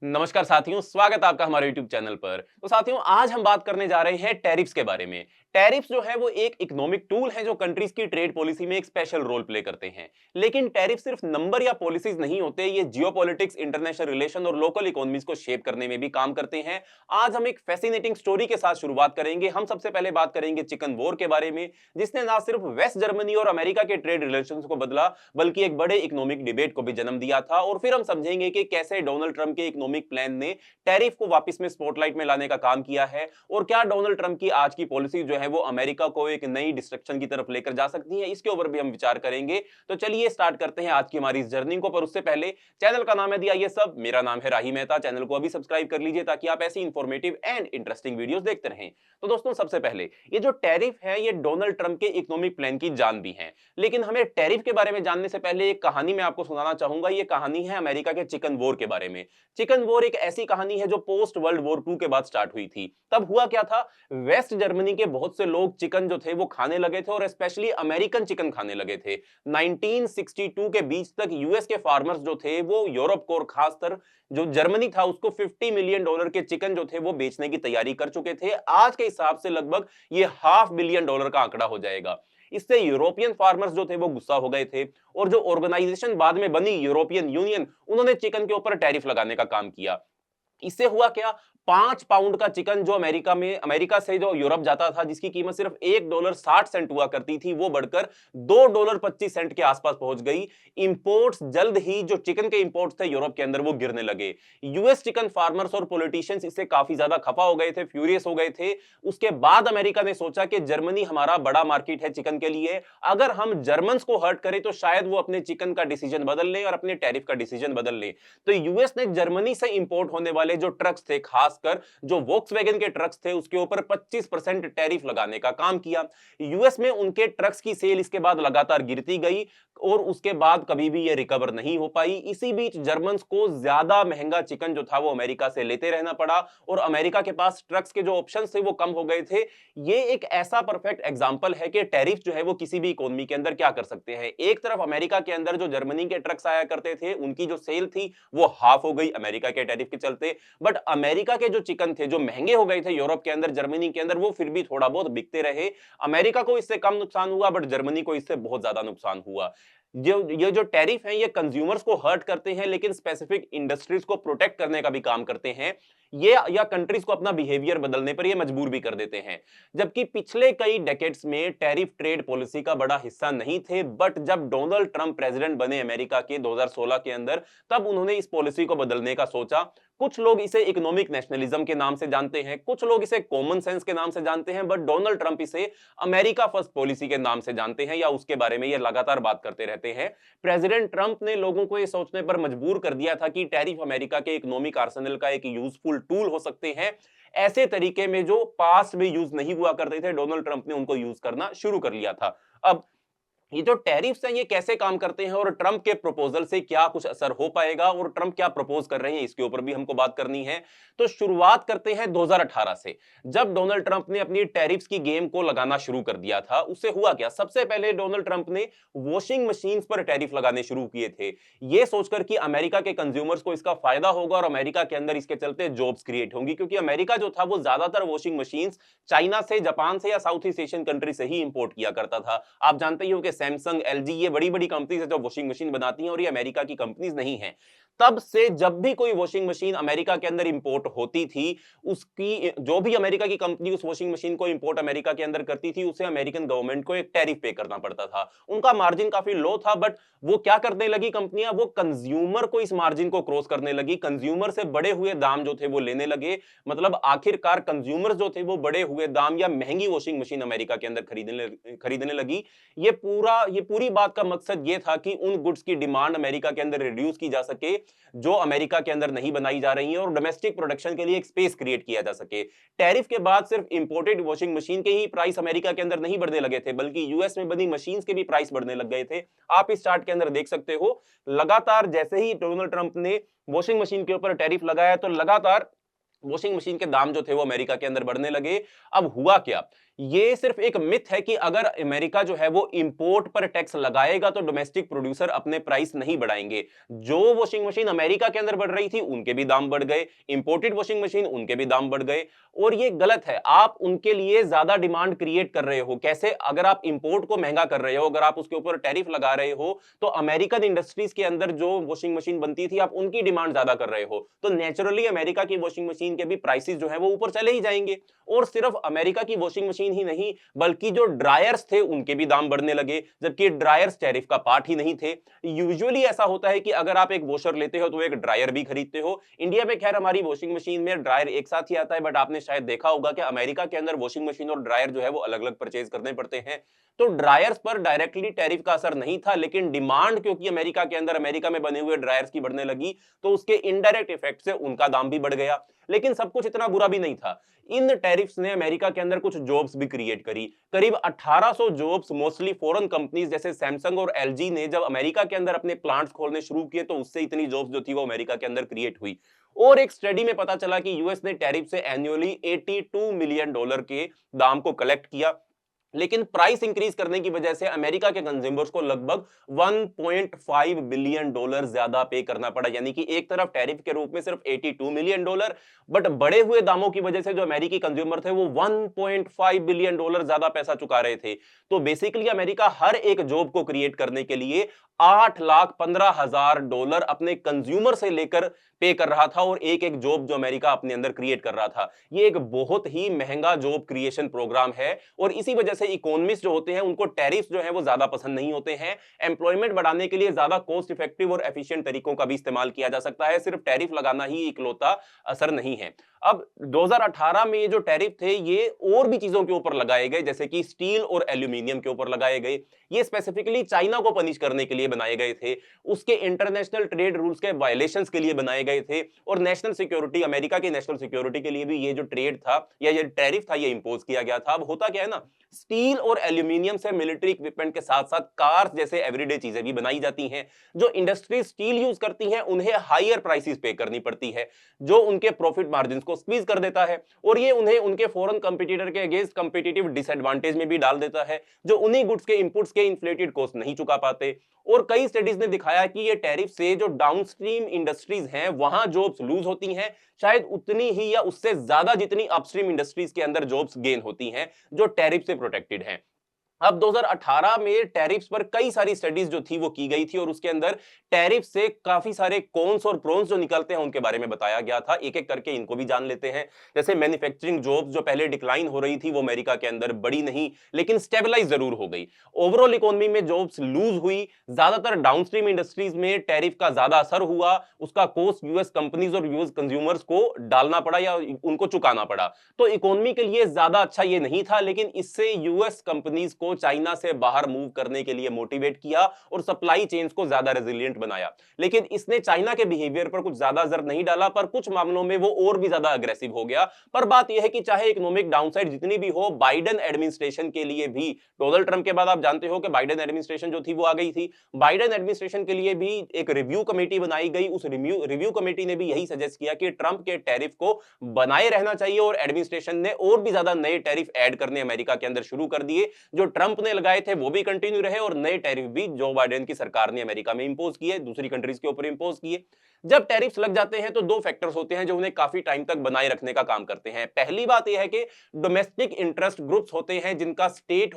नमस्कार साथियों, स्वागत है आपका हमारे YouTube चैनल पर। तो साथियों, आज हम बात करने जा रहे हैं टैरिफ्स के बारे में। टैरिफ्स जो है वो एक इकोनॉमिक टूल है जो कंट्रीज की ट्रेड पॉलिसी में एक स्पेशल रोल प्ले करते हैं। लेकिन टैरिफ सिर्फ नंबर या पॉलिसीज नहीं होते, ये जियोपॉलिटिक्स, इंटरनेशनल रिलेशन और लोकल इकोनॉमीज को शेप करने में भी काम करते हैं। आज हम एक फैसिनेटिंग स्टोरी के साथ शुरुआत करेंगे। हम सबसे पहले बात करेंगे चिकन वॉर के बारे में, जिसने ना सिर्फ वेस्ट जर्मनी और अमेरिका के ट्रेड रिलेशन को बदला, बल्कि एक बड़े इकोनॉमिक डिबेट को भी जन्म दिया था। और फिर हम समझेंगे कि कैसे डोनाल्ड ट्रंप के इकोनॉमिक प्लान ने टैरिफ को वापस में स्पॉटलाइट में लाने का काम किया है, और क्या डोनाल्ड ट्रंप की आज की पॉलिसी जो है वो अमेरिका को एक नई डिस्ट्रक्शन की तरफ लेकर जा सकती है। इसके ऊपर भी हम विचार करेंगे। तो चलिए स्टार्ट करते हैं आज की हमारी इस जर्नी को। पर उससे पहले, चैनल का नाम है दिया ये सब, मेरा नाम है राही मेहता। चैनल को अभी सब्सक्राइब कर लीजिए ताकि आप ऐसी इंफॉर्मेटिव एंड इंटरेस्टिंग वीडियोस देखते रहें। तो दोस्तों, सबसे पहले ये जो टैरिफ है ये डोनाल्ड ट्रंप के इकोनॉमिक प्लान की जान भी है। लेकिन हमें टैरिफ के बारे में जानने से पहले एक कहानी मैं आपको सुनाना चाहूंगा। ये कहानी है अमेरिका के चिकन वॉर के बारे में। चिकन वॉर एक ऐसी कहानी है जो पोस्ट वर्ल्ड वॉर 2 के बाद स्टार्ट हुई थी। तब हुआ क्या था, वेस्ट जर्मनी के बहुत से लोग चिकन जो थे वो खाने लगे थे, और स्पेशली अमेरिकन चिकन खाने लगे थे। 1962 के बीच तक यूएस के फार्मर्स जो थे वो यूरोप को और खासकर जो जर्मनी था उसको $50 मिलियन के चिकन जो थे वो बेचने की तैयारी कर चुके थे। आज के हिसाब से लगभग ये $500 मिलियन का आंकड़ा हो जाएगा। इससे यूरोपियन फार्मर्स जो थे वो गुस्सा हो गए थे, और जो ऑर्गेनाइजेशन बाद में बनी यूरोपियन यूनियन, उन्होंने चिकन के ऊपर टैरिफ लगाने का काम किया। इससे हुआ क्या, 5 पाउंड का चिकन जो अमेरिका से जो यूरोप जाता था, जिसकी कीमत सिर्फ $1.60 हुआ करती थी, वो बढ़कर $2.25 के आसपास पहुंच गई। इंपोर्ट्स जल्द ही, जो चिकन के इंपोर्ट्स थे यूरोप के अंदर, वो गिरने लगे। यूएस चिकन फार्मर्स और पॉलिटिशियंस इससे काफी ज्यादा खफा हो गए थे, फ्यूरियस हो गए थे। उसके बाद अमेरिका ने सोचा कि जर्मनी हमारा बड़ा मार्केट है चिकन के लिए, अगर हम जर्मन्स को हर्ट करें तो शायद वो अपने चिकन का डिसीजन बदल लें और अपने टैरिफ का डिसीजन बदल लें। तो यूएस ने जर्मनी से इंपोर्ट होने वाले जो ट्रक्स थे, खासकर जो वोक्सवैगन के ट्रक्स थे, उसके ऊपर 25% टैरिफ लगाने का काम किया। यूएस में उनके ट्रक्स की सेल इसके बाद लगातार गिरती गई, और उसके बाद कभी भी ये रिकवर नहीं हो पाई। इसी बीच जर्मन्स को ज्यादा महंगा चिकन जो था वो अमेरिका से लेते रहना पड़ा, और अमेरिका के पास ट्रक्स के जो ऑप्शंस थे वो कम हो गए थे। ये एक ऐसा परफेक्ट एग्जांपल है कि टैरिफ जो है वो किसी भी इकोनॉमी के अंदर क्या कर सकते हैं। एक तरफ अमेरिका के अंदर जो जर्मनी के ट्रक्स आया करते थे, उनकी जो सेल थी वो हाफ हो गई अमेरिका के टैरिफ के चलते। बट अमेरिका के जो चिकन थे जो महंगे हो गए थे यूरोप के अंदर, जर्मनी के अंदर, वो फिर भी थोड़ा बहुत बिकते रहे। अमेरिका को इससे कम नुकसान हुआ, बट जर्मनी को इससे बहुत ज्यादा नुकसान हुआ। ये जो टैरिफ है ये कंज्यूमर्स को हर्ट करते हैं, लेकिन स्पेसिफिक इंडस्ट्रीज को प्रोटेक्ट करने का भी काम करते हैं। ये या कंट्रीज को अपना बिहेवियर बदलने पर ये मजबूर भी कर देते हैं। जबकि पिछले कई डेकेड्स में टैरिफ ट्रेड पॉलिसी का बड़ा हिस्सा नहीं थे, बट जब डोनाल्ड ट्रंप प्रेसिडेंट बने अमेरिका के 2016 के अंदर, तब उन्होंने इस पॉलिसी को बदलने का सोचा। कुछ लोग इसे इकोनॉमिक नेशनलिज्म के नाम से जानते हैं, कुछ लोग इसे कॉमन सेंस के नाम से जानते हैं, बट डोनाल्ड ट्रंप इसे अमेरिका फर्स्ट पॉलिसी के नाम से जानते हैं, या उसके बारे में ये लगातार बात करते रहते हैं। प्रेसिडेंट ट्रंप ने लोगों को यह सोचने पर मजबूर कर दिया था कि टैरिफ अमेरिका के इकोनॉमिक आर्सेनल का एक यूजफुल टूल हो सकते हैं। ऐसे तरीके में जो पास्ट में यूज नहीं हुआ करते थे, डोनाल्ड ट्रंप ने उनको यूज करना शुरू कर लिया था। अब ये जो टैरिफ्स हैं ये कैसे काम करते हैं, और ट्रंप के प्रपोजल से क्या कुछ असर हो पाएगा, और ट्रंप क्या प्रपोज कर रहे हैं, इसके ऊपर भी हमको बात करनी है। तो शुरुआत करते हैं 2018 से, जब डोनाल्ड ट्रंप ने अपनी टैरिफ्स की गेम को लगाना शुरू कर दिया था। उससे हुआ क्या, सबसे पहले डोनाल्ड ट्रंप ने वॉशिंग मशीन्स पर टैरिफ लगाने शुरू किए थे, ये सोचकर कि अमेरिका के कंज्यूमर्स को इसका फायदा होगा और अमेरिका के अंदर इसके चलते जॉब्स क्रिएट होंगी। क्योंकि अमेरिका जो था वो ज्यादातर वॉशिंग मशीन्स चाइना से, जापान से या साउथ ईस्ट एशियन कंट्री से ही इंपोर्ट किया करता था। आप जानते ही हो कि सैमसंग, एलजी, ये बड़ी बड़ी कंपनीज है जो वॉशिंग मशीन बनाती हैं, और ये अमेरिका की कंपनीज नहीं है। तब से जब भी कोई वॉशिंग मशीन अमेरिका के अंदर इंपोर्ट होती थी, उसकी जो भी अमेरिका की कंपनी उस वॉशिंग मशीन को इंपोर्ट अमेरिका के अंदर करती थी, उसे अमेरिकन गवर्नमेंट को एक टैरिफ पे करना पड़ता था। उनका मार्जिन काफी लो था, बट वो क्या करने लगी कंपनियां, वो कंज्यूमर को इस मार्जिन को क्रॉस करने लगी, कंज्यूमर से बड़े हुए दाम जो थे वो लेने लगे। मतलब आखिरकार कंज्यूमर जो थे वो बड़े हुए दाम या महंगी वॉशिंग मशीन अमेरिका के अंदर खरीदने लगी। ये पूरी बात का मकसद ये था कि उन गुड्स की डिमांड अमेरिका के अंदर रिड्यूस की जा सके जो अमेरिका के अंदर नहीं बनाई जा रही हैं, और डोमेस्टिक प्रोडक्शन के लिए एक स्पेस क्रिएट किया जा सके। टैरिफ के बाद सिर्फ इंपोर्टेड वॉशिंग मशीन के ही प्राइस अमेरिका के अंदर नहीं बढ़ने लगे थे, बल्कि यूएस में बनी मशीन्स के भी प्राइस बढ़ने लग गए थे। आप इस चार्ट के अंदर देख सकते हो, लगातार जैसे ही डोनाल्ड ट्रंप ने वॉशिंग मशीन के ऊपर टैरिफ लगाया, तो लगातार वॉशिंग मशीन के दाम जो थे वो अमेरिका के अंदर बढ़ने लगे। अब हुआ क्या, ये सिर्फ एक मिथ है कि अगर अमेरिका जो है वो इंपोर्ट पर टैक्स लगाएगा तो डोमेस्टिक प्रोड्यूसर अपने प्राइस नहीं बढ़ाएंगे। जो वॉशिंग मशीन अमेरिका के अंदर बढ़ रही थी उनके भी दाम बढ़ गए, इंपोर्टेड वॉशिंग मशीन उनके भी दाम बढ़ गए। और ये गलत है, आप उनके लिए ज्यादा डिमांड क्रिएट कर रहे हो। कैसे? अगर आप इंपोर्ट को महंगा कर रहे हो, अगर आप उसके ऊपर टैरिफ लगा रहे हो, तो अमेरिकन इंडस्ट्रीज के अंदर जो वॉशिंग मशीन बनती थी आप उनकी डिमांड ज्यादा कर रहे हो, तो नेचुरली अमेरिका की वॉशिंग मशीन के भी प्राइसेस जो है वो ऊपर चले ही जाएंगे। और सिर्फ अमेरिका की वॉशिंग मशीन ही नहीं, बल्कि जो ड्रायर्स थे उनके भी दाम बढ़ने लगे, जबकि ड्रायर्स टैरिफ का पार्ट ही नहीं थे। यूजुअली ऐसा होता है कि अगर आप एक वॉशर लेते हो तो एक ड्रायर भी खरीदते हो। इंडिया में खैर हमारी वॉशिंग मशीन में ड्रायर एक साथ ही आता है, बट आपने शायद देखा होगा कि अमेरिका के अंदर वॉशिंग मशीन और ड्रायर जो है वो अलग अलग परचेज करने पड़ते हैं। तो ड्रायर्स पर डायरेक्टली टैरिफ का असर नहीं था, लेकिन डिमांड क्योंकि अमेरिका के अंदर अमेरिका में बने हुए ड्रायर्स की बढ़ने लगी, तो उसके इनडायरेक्ट इफेक्ट से उनका दाम भी बढ़ गया। लेकिन सब कुछ इतना बुरा भी नहीं था। इन टैरिफ्स ने अमेरिका के अंदर कुछ जॉब्स भी क्रिएट करी। करीब 1800 जॉब्स मोस्टली फॉरेन कंपनीज जैसे सैमसंग और एलजी ने जब अमेरिका के अंदर अपने प्लांट्स खोलने शुरू किए, तो उससे इतनी जॉब्स जो थी वो अमेरिका के अंदर क्रिएट हुई। और एक स्टडी में पता चला कि यूएस ने टैरिफ से एनुअली $82 मिलियन के दाम को कलेक्ट किया। लेकिन प्राइस इंक्रीज करने की वजह से अमेरिका के कंज्यूमर्स को लगभग $1.5 बिलियन ज्यादा पे करना पड़ा। यानी कि एक तरफ टैरिफ के रूप में सिर्फ $82 मिलियन, बट बढ़े हुए दामों की वजह से जो अमेरिकी कंज्यूमर थे वो $1.5 बिलियन ज्यादा पैसा चुका रहे थे। तो बेसिकली अमेरिका हर एक जॉब को क्रिएट करने के लिए $8,15,000 अपने कंज्यूमर से लेकर पे कर रहा था, और एक एक जॉब जो अमेरिका अपने अंदर क्रिएट कर रहा था। ये एक बहुत ही महंगा जॉब क्रिएशन प्रोग्राम है, और इसी वजह से इकोनॉमिस्ट जो होते हैं उनको टैरिफ्स जो है वो ज्यादा पसंद नहीं होते हैं। एम्प्लॉयमेंट बढ़ाने के लिए ज्यादा कॉस्ट इफेक्टिव और एफिशिएंट तरीकों का भी इस्तेमाल किया जा सकता है, सिर्फ टैरिफ लगाना ही इकलौता असर नहीं है। अब 2018 में ये जो टैरिफ थे ये और भी चीजों के ऊपर लगाए गए, जैसे कि स्टील और एल्यूमिनियम के ऊपर लगाए गए। ये स्पेसिफिकली चाइना को पनिश करने के लिए बनाए गए थे, उसके इंटरनेशनल ट्रेड रूल्स के वायलेशंस के लिए बनाए गए थे, और नेशनल सिक्योरिटी, अमेरिका की नेशनल सिक्योरिटी के लिए भी ये जो ट्रेड था या ये टैरिफ था ये इंपोज किया गया था। अब होता क्या है ना, स्टील और एल्यूमिनियम से मिलिट्री इक्विपमेंट के साथ साथ कार्स जैसे एवरीडे चीजें भी बनाई जाती हैं। जो इंडस्ट्री स्टील यूज करती हैं उन्हें हायर प्राइसेस पे करनी पड़ती है, जो उनके प्रॉफिट मार्जिन को स्क्वीज कर देता है, और ये उन्हें उनके फॉरेन कंपटीटर के अगेंस्ट कंपटीटिव डिसएडवांटेज में भी डाल देता है, जो उन्हीं गुड्स के इनपुट्स के इन्फ्लेटेड कॉस्ट नहीं चुका पाते। और कई स्टडीज ने दिखाया कि ये टैरिफ से जो डाउनस्ट्रीम इंडस्ट्रीज हैं वहां जॉब्स लूज होती हैं, शायद उतनी ही या उससे ज्यादा जितनी अपस्ट्रीम इंडस्ट्रीज के अंदर जॉब्स गेन होती हैं जो टैरिफ से प्रोटेक्टेड हैं। अब 2018 में टैरिफ्स पर कई सारी स्टडीज जो थी वो की गई थी, और उसके अंदर टैरिफ से काफी सारे कॉन्स और प्रोन्स जो निकलते हैं उनके बारे में बताया गया था। एक एक करके इनको भी जान लेते हैं। जैसे मैन्युफैक्चरिंग जॉब्स जो पहले डिक्लाइन हो रही थी वो अमेरिका के अंदर बढ़ी नहीं, लेकिन स्टेबलाइज जरूर हो गई। ओवरऑल इकोनॉमी में जॉब्स लूज हुई, ज्यादातर डाउनस्ट्रीम इंडस्ट्रीज में टैरिफ का ज्यादा असर हुआ, उसका कॉस्ट यूएस कंपनीज और यूएस कंज्यूमर्स को डालना पड़ा या उनको चुकाना पड़ा। तो इकोनॉमी के लिए ज्यादा अच्छा ये नहीं था, लेकिन इससे यूएस कंपनीज को चाइना से बाहर मूव करने के लिए मोटिवेट किया और सप्लाई चेन्स को ज्यादा रेजिलिएंट बनाया। लेकिन इसने चाइना के बिहेवियर पर कुछ ज्यादा असर नहीं डाला, पर कुछ मामलों में वो और भी ज्यादा अग्रेसिव हो गया। पर बात यह है कि चाहे इकोनॉमिक डाउनसाइड जितनी भी हो, बाइडेन एडमिनिस्ट्रेशन के लिए भी, डोनाल्ड ट्रंप के बाद आप जानते हो कि बाइडेन एडमिनिस्ट्रेशन जो थी वो आ गई थी, बाइडेन एडमिनिस्ट्रेशन के लिए भी एक रिव्यू कमेटी बनाई गई। उस रिव्यू कमेटी ने भी यही सजेस्ट किया कि ट्रंप के टैरिफ को बनाए रहना चाहिए, और एडमिनिस्ट्रेशन ने और भी ज्यादा नए टैरिफ ऐड करने अमेरिका के अंदर शुरू कर दिए। जो ट्रंप ने लगाए थे वो भी कंटिन्यू रहे, और नए टैरिफ भी जो बाइडेन की सरकार ने अमेरिका में इंपोज किए, दूसरी कंट्रीज के ऊपर इंपोज किए। जब टैरिफ्स लग जाते हैं तो दो फैक्टर्स होते हैं जो उन्हें काफी टाइम तक बनाए रखने का काम करते हैं। पहली बात यह है कि डोमेस्टिक इंटरेस्ट ग्रुप्स होते हैं जिनका स्टेक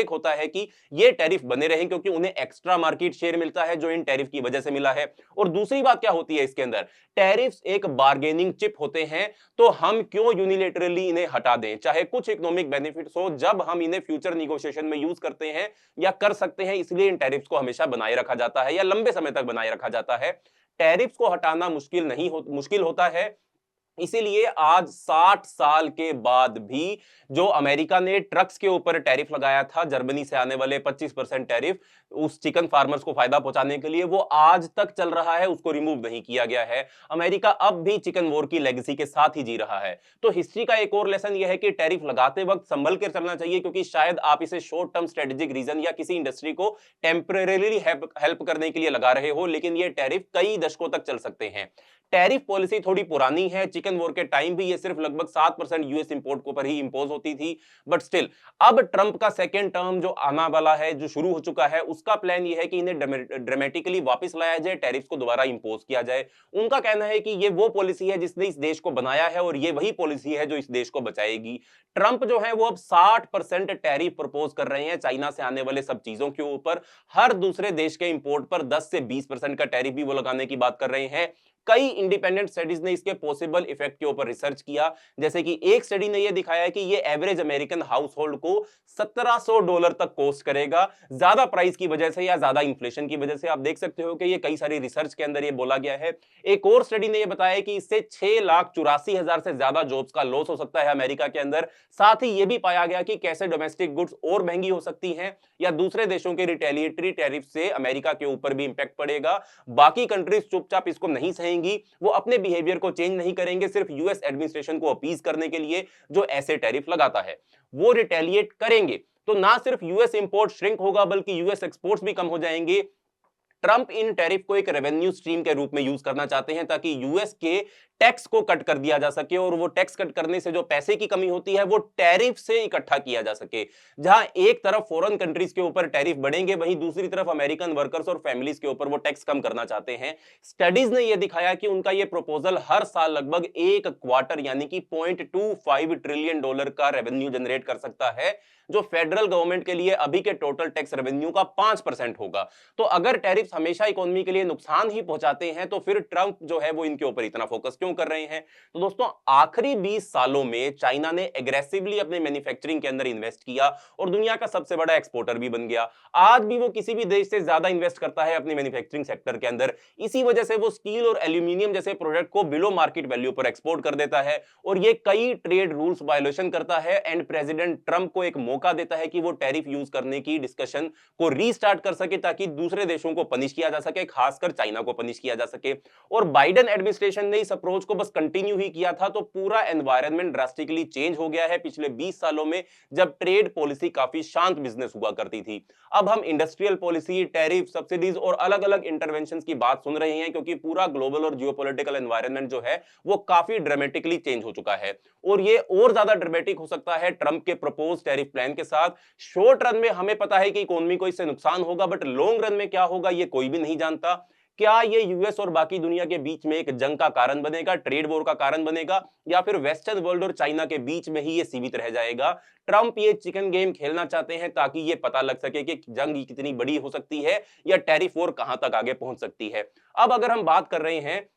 होता है कि ये टैरिफ बने रहें, क्योंकि उन्हें एक्स्ट्रा मार्केट शेयर मिलता है जो इन टैरिफ की वजह से मिला है। और दूसरी बात क्या होती है इसके अंदर, टैरिफ्स एक बार्गेनिंग चिप होते हैं, तो हम क्यों यूनिलेटरली इन्हें हटा दें, चाहे कुछ इकोनॉमिक बेनिफिट्स हो, जब हम इन्हें फ्यूचर निगोशिएशन में यूज करते हैं या कर सकते हैं, इसलिए इन टैरिफ्स को हमेशा बनाए रखा जाता है या लंबे समय तक बनाए रखा जाता है। टैरिफ्स को हटाना मुश्किल होता है। इसीलिए आज 60 साल के बाद भी जो अमेरिका ने ट्रक्स के ऊपर टैरिफ लगाया था, जर्मनी से आने वाले 25% टैरिफ, उस चिकन फार्मर्स को फायदा पहुंचाने के लिए, वो आज तक चल रहा है, उसको रिमूव नहीं किया गया है। अमेरिका अब भी चिकन वॉर की लेगेसी के साथ ही जी रहा है। तो हिस्ट्री का एक और लेसन यह है कि टैरिफ लगाते वक्त संभल कर चलना चाहिए, क्योंकि शायद आप इसे शॉर्ट टर्म स्ट्रेटेजिक रीजन या किसी इंडस्ट्री को टेम्परेरीली हेल्प करने के लिए लगा रहे हो, लेकिन ये टैरिफ कई दशकों तक चल सकते हैं। टैरिफ पॉलिसी थोड़ी पुरानी है, चिकन वॉर के टाइम भी ये सिर्फ लगभग 7% यूएस इंपोर्ट के ऊपर ही इंपोज होती थी, बट स्टिल अब ट्रंप का सेकेंड टर्म जो आना वाला है, जो शुरू हो चुका है, उसका प्लान ये है कि इन्हें ड्रामेटिकली वापस लाया जाए, टैरिफ को दोबारा इंपोज किया जाए। उनका कहना है कि ये वो पॉलिसी है जिसने इस देश को बनाया है और ये वही पॉलिसी है जो इस देश को बचाएगी। ट्रंप जो है वो अब 60% टैरिफ प्रपोज कर रहे हैं चाइना से आने वाले सब चीजों के ऊपर। हर दूसरे देश के इंपोर्ट पर 10 से 20% का टैरिफ भी वो लगाने की बात कर रहे हैं। कई इंडिपेंडेंट स्टडीज ने इसके पॉसिबल इफेक्ट के ऊपर रिसर्च किया, जैसे कि एक स्टडी ने यह दिखाया है कि ये एवरेज अमेरिकन हाउस होल्ड को $1700 तक कॉस्ट करेगा, ज्यादा प्राइस की वजह से या ज्यादा इन्फ्लेशन की वजह से। आप देख सकते हो कि ये कई सारी रिसर्च के अंदर ये बोला गया है। एक और स्टडी ने यह बताया कि इससे 6,84,000 से ज्यादा जॉब्स का लॉस हो सकता है अमेरिका के अंदर। साथ ही यह भी पाया गया कि कैसे डोमेस्टिक गुड्स और महंगी हो सकती हैं या दूसरे देशों के रिटेलिएटरी टैरिफ से अमेरिका के ऊपर भी इंपैक्ट पड़ेगा। बाकी कंट्रीज चुपचाप इसको नहीं सहेंगी, वो अपने बिहेवियर को चेंज नहीं करेंगे सिर्फ यूएस एडमिनिस्ट्रेशन को अपीज करने के लिए जो ऐसे टैरिफ लगाता है। वो रिटेलिएट करेंगे तो ना सिर्फ यूएस इंपोर्ट श्रिंक होगा बल्कि यूएस एक्सपोर्ट्स भी कम हो जाएंगे। ट्रंप इन टैरिफ को एक रेवेन्यू स्ट्रीम के रूप में यूज करना चाहते हैं ताकि यूएस के टैक्स को कट कर दिया जा सके और वो टैक्स कट करने से जो पैसे की कमी होती है वो टैरिफ से इकट्ठा किया जा सके। जहां एक तरफ फॉरेन कंट्रीज के ऊपर टैरिफ बढ़ेंगे, वहीं दूसरी तरफ अमेरिकन वर्कर्स और फैमिलीज के ऊपर वो टैक्स कम करना चाहते हैं। स्टडीज ने यह दिखाया कि उनका यह प्रपोजल हर साल लगभग एक क्वार्टर यानी कि $0.25 ट्रिलियन का रेवेन्यू जनरेट कर सकता है, जो फेडरल गवर्नमेंट के लिए अभी के टोटल टैक्स रेवेन्यू का 5% होगा। तो अगर टैरिफ हमेशा इकोनॉमी के लिए नुकसान ही पहुंचाते हैं तो फिर ट्रंप जो है वो इनके ऊपर इतना फोकस क्यों कर रहे हैं? तो दोस्तों, आखिरी 20 सालों में चाइना ने एग्रेसिवली अपने मैन्युफैक्चरिंग के अंदर इन्वेस्ट किया और दुनिया का सबसे बड़ा एक्सपोर्टर भी बन गया। आज भी वो किसी भी देश से ज्यादा इन्वेस्ट करता है अपने मैन्युफैक्चरिंग सेक्टर के अंदर। इसी वजह से वो स्टील और एल्यूमिनियम जैसे प्रोडक्ट को बिलो मार्केट वैल्यू पर एक्सपोर्ट कर देता है और ये कई ट्रेड रूल्स वायलेशन करता है। एंड प्रेसिडेंट ट्रंप को एक मौका देता है कि वो टैरिफ यूज करने की डिस्कशन को रीस्टार्ट कर सके ताकि दूसरे देशों को पनिश किया जा सके, खासकर चाइना को पनिश किया जा सके। और बाइडेन एडमिनिस्ट्रेशन ने इस अप्रोच को बस कंटिन्यू ही किया था, तो पूरा एनवायरनमेंट ड्रास्टिकली चेंज हो गया है पिछले 20 सालों में, जब ट्रेड पॉलिसी काफी शांत बिजनेस हुआ करती थी। अब हम इंडस्ट्रियल पॉलिसी, टैरिफ, सब्सिडीज और अलग अलग इंटरवेंशंस की बात सुन रहे हैं क्योंकि पूरा ग्लोबल और जियोपॉलिटिकल एनवायरनमेंट जो है वो काफी ड्रामेटिकली चेंज हो चुका है और ये और ज्यादा ड्रामेटिक हो सकता है ट्रंप के प्रपोज टैरिफ प्लान के साथ। शॉर्ट रन में हमें पता है कि इकोनॉमी को इससे नुकसान होगा, बट लॉन्ग रन में क्या होगा ये कोई भी नहीं जानता। क्या ये यूएस और बाकी दुनिया के बीच में एक जंग का कारण बनेगा, ट्रेड वॉर का कारण बनेगा, या फिर वेस्टर्न वर्ल्ड और चाइना के बीच में ही ये सीमित रह जाएगा? ट्रंप ये चिकन गेम खेलना चाहते हैं ताकि ये पता लग सके कि जंग कितनी बड़ी हो सकती है या टैरिफ वॉर कहां तक आगे पहुंच सकती है। अब अगर हम बात कर रहे हैं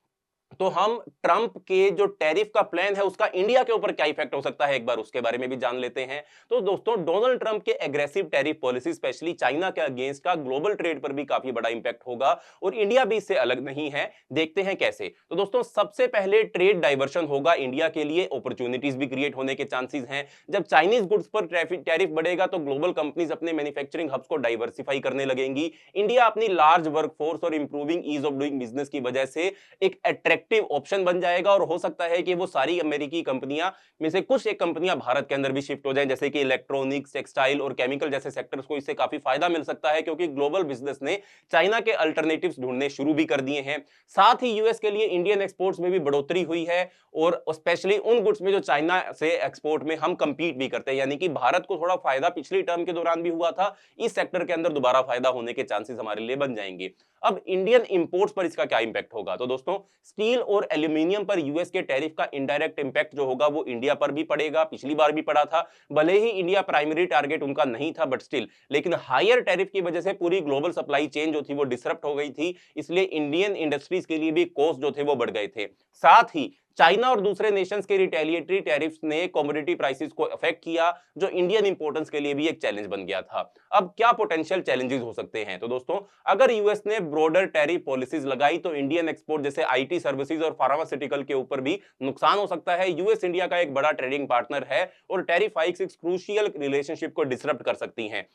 तो हम ट्रंप के जो टैरिफ का प्लान है उसका इंडिया के ऊपर क्या इफेक्ट हो सकता है, एक बार उसके बारे में भी जान लेते हैं। तो दोस्तों, डोनाल्ड ट्रंप के aggressive tariff policy specially China के अगेंस्ट का ग्लोबल ट्रेड पर भी काफी बड़ा इंपैक्ट होगा और इंडिया भी इससे अलग नहीं है। देखते हैं कैसे। तो दोस्तों, सबसे पहले ट्रेड डाइवर्शन होगा इंडिया के लिए, अपॉर्चुनिटीज भी क्रिएट होने के चांसेस हैं। जब चाइनीज गुड्स पर टैरिफ बढ़ेगा तो ग्लोबल कंपनीज अपने मैन्युफैक्चरिंग हब्स को डाइवर्सिफाई करने लगेंगी। इंडिया अपनी लार्ज वर्कफोर्स और improving ease of doing business की वजह से एक अट्रैक्टिव ऑप्शन बन जाएगा और हो सकता है कि वो सारी अमेरिकी कंपनियां में से कुछ एक कंपनियां भारत के अंदर भी शिफ्ट हो जाएं, जैसे कि इलेक्ट्रॉनिक्स, टेक्सटाइल और केमिकल जैसे सेक्टर्स को इससे काफी फायदा मिल सकता है क्योंकि ग्लोबल बिजनेस ने चाइना के अल्टरनेटिव्स ढूंढने शुरू भी कर दिए हैं। साथ ही यूएस के लिए इंडियन एक्सपोर्ट्स में भी बढ़ोतरी हुई है और स्पेशली उन गुड्स में जो चाइना से एक्सपोर्ट में हम कंपीट भी करते हैं, यानी कि भारत को थोड़ा फायदा पिछली टर्म के दौरान भी हुआ था, इस सेक्टर के अंदर दोबारा फायदा होने के चांसेस हमारे लिए बन जाएंगे। अब इंडियन इंपोर्ट्स पर इसका क्या इंपैक्ट होगा? तो दोस्तों, स्टील और एल्यूमिनियम पर यूएस के टैरिफ का इनडायरेक्ट इंपैक्ट जो होगा वो इंडिया पर भी पड़ेगा। पिछली बार भी पड़ा था, भले ही इंडिया प्राइमरी टारगेट उनका नहीं था, बट स्टिल, लेकिन हायर टैरिफ की वजह से पूरी ग्लोबल सप्लाई चेन जो थी वो डिसरप्ट हो गई थी, इसलिए इंडियन इंडस्ट्रीज के लिए भी कॉस्ट जो थे वो बढ़ गए थे। साथ ही चाइना और दूसरे नेशंस के रिटेलिएटरी टैरिफ्स ने कमोडिटी प्राइसेस को अफेक्ट किया, जो इंडियन इंपोर्टेंस के लिए भी एक चैलेंज बन गया था। अब क्या पोटेंशियल चैलेंजेस हो सकते हैं? तो दोस्तों, अगर यूएस ने ब्रॉडर टैरिफ पॉलिसीज लगाई तो इंडियन एक्सपोर्ट जैसे आईटी सर्विसेज और फार्मास्यूटिकल के ऊपर भी नुकसान हो सकता है। यूएस इंडिया का एक बड़ा ट्रेडिंग पार्टनर है और टैरिफ हाइक्स एक क्रूशियल रिलेशनशिप को डिसरप्ट कर सकती हैं।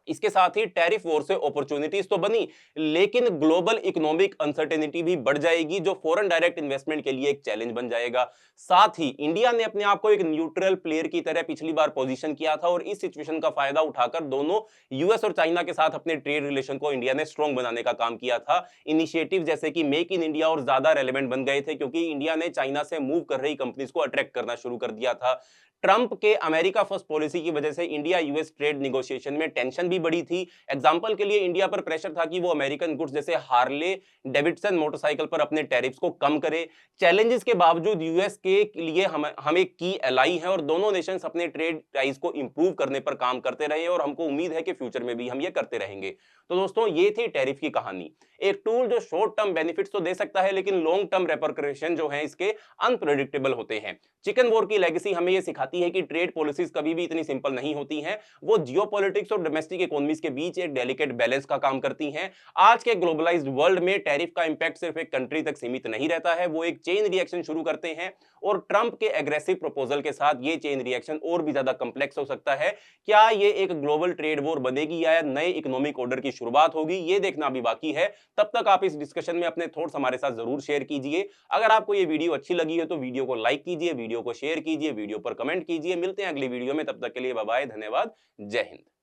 इसके साथ ही टैरिफ वॉर से अपॉर्चुनिटीज तो बनी, लेकिन ग्लोबल इकोनॉमिक अनसर्टेनिटी भी बढ़ जाएगी, जो फॉरेन डायरेक्ट इन्वेस्टमेंट के लिए एक चैलेंज बन जाएगा। साथ ही इंडिया ने अपने आप को एक न्यूट्रल प्लेयर की तरह पिछली बार पोजीशन किया था, और इस सिचुएशन का फायदा उठाकर दोनों यूएस और चाइना के साथ अपने ट्रेड रिलेशन को इंडिया ने स्ट्रॉन्ग बनाने का काम किया था। इनिशिएटिव जैसे कि मेक इन इंडिया और ज्यादा रेलेवेंट बन गए थे, क्योंकि इंडिया ने चाइना से मूव कर रही कंपनीज को अट्रैक्ट करना शुरू कर दिया था। ट्रंप के अमेरिका फर्स्ट पॉलिसी की वजह से इंडिया यूएस ट्रेड निगोशिएशन में टेंशन भी बढ़ी थी। एग्जांपल के लिए इंडिया पर प्रेशर था कि वो अमेरिकन गुड्स जैसे हार्ले डेविडसन मोटरसाइकिल पर अपने टैरिफ्स को कम करे। चैलेंजेस के बावजूद यूएस के लिए हम एक की एलाई हैं, और दोनों नेशंस अपने ट्रेड टाइज को इंप्रूव करने पर काम करते रहे, और हमको उम्मीद है कि फ्यूचर में भी हम ये करते रहेंगे। तो दोस्तों, ये थी टैरिफ की कहानी। एक टूल जो शॉर्ट टर्म बेनिफिट्स तो दे सकता है, लेकिन लॉन्ग टर्म रेपरकशन जो है इसके अनप्रेडिक्टेबल होते हैं। चिकन वॉर की लेगेसी हमें यह सिखाती है कि ट्रेड पॉलिसीज कभी भी इतनी सिंपल नहीं होती हैं। वो जियोपॉलिटिक्स और डोमेस्टिक इकोनॉमीज के बीच एक डेलिकेट बैलेंस का काम करती हैं। आज के ग्लोबलाइज्ड वर्ल्ड में टैरिफ का इंपैक्ट सिर्फ एक कंट्री तक सीमित नहीं रहता है, वो एक चेन रिएक्शन शुरू करते हैं, और ट्रंप के एग्रेसिव प्रपोजल के साथ ये चेन रिएक्शन और भी ज्यादा कॉम्प्लेक्स हो सकता है। क्या ये एक ग्लोबल ट्रेड वॉर बनेगी या नए इकोनॉमिक ऑर्डर की शुरुआत होगी, ये देखना भी बाकी है। तब तक आप इस डिस्कशन में अपने थॉट्स हमारे साथ जरूर शेयर कीजिए। अगर आपको ये वीडियो अच्छी लगी है तो वीडियो को लाइक कीजिए, वीडियो को शेयर कीजिए, वीडियो पर कमेंट कीजिए। मिलते हैं अगली वीडियो में, तब तक के लिए बाय बाय, धन्यवाद, जय हिंद।